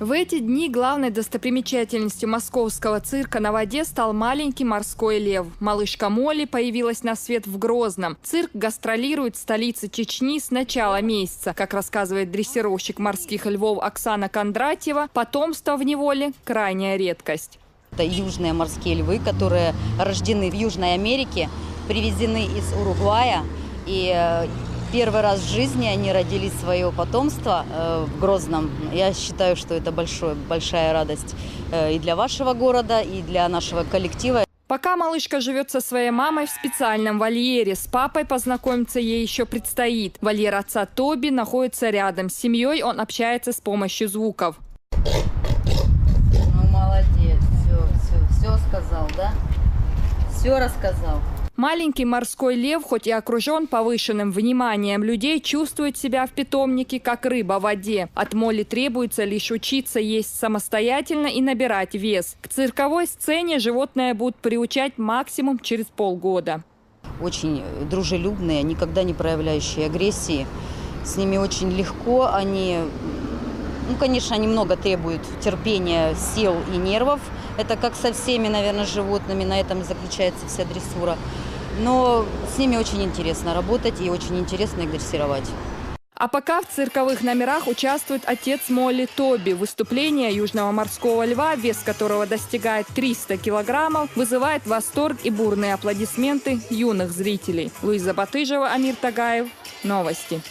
В эти дни главной достопримечательностью московского цирка на воде стал маленький морской лев. Малышка Молли появилась на свет в Грозном. Цирк гастролирует в столице Чечни с начала месяца. Как рассказывает дрессировщик морских львов Оксана Кондратьева, потомство в неволе – крайняя редкость. Это южные морские львы, которые рождены в Южной Америке, привезены из Уругвая. И первый раз в жизни они родили свое потомство в Грозном. Я считаю, что это большая радость и для вашего города, и для нашего коллектива. Пока малышка живет со своей мамой в специальном вольере, с папой познакомиться ей еще предстоит. Вольер отца Тоби находится рядом. С семьей он общается с помощью звуков. Ну, молодец, все сказал, да? Все рассказал. Маленький морской лев, хоть и окружен повышенным вниманием людей, чувствует себя в питомнике, как рыба в воде. От Молли требуется лишь учиться есть самостоятельно и набирать вес. К цирковой сцене животное будут приучать максимум через полгода. Очень дружелюбные, никогда не проявляющие агрессии. С ними очень легко. Они, конечно, они много требуют терпения, сил и нервов. Это как со всеми, наверное, животными. На этом заключается вся дрессура. Но с ними очень интересно работать и очень интересно их дрессировать. А пока в цирковых номерах участвует отец Молли Тоби. Выступление южного морского льва, вес которого достигает 300 килограммов, вызывает восторг и бурные аплодисменты юных зрителей. Луиза Батыжева, Амир Тагаев. Новости.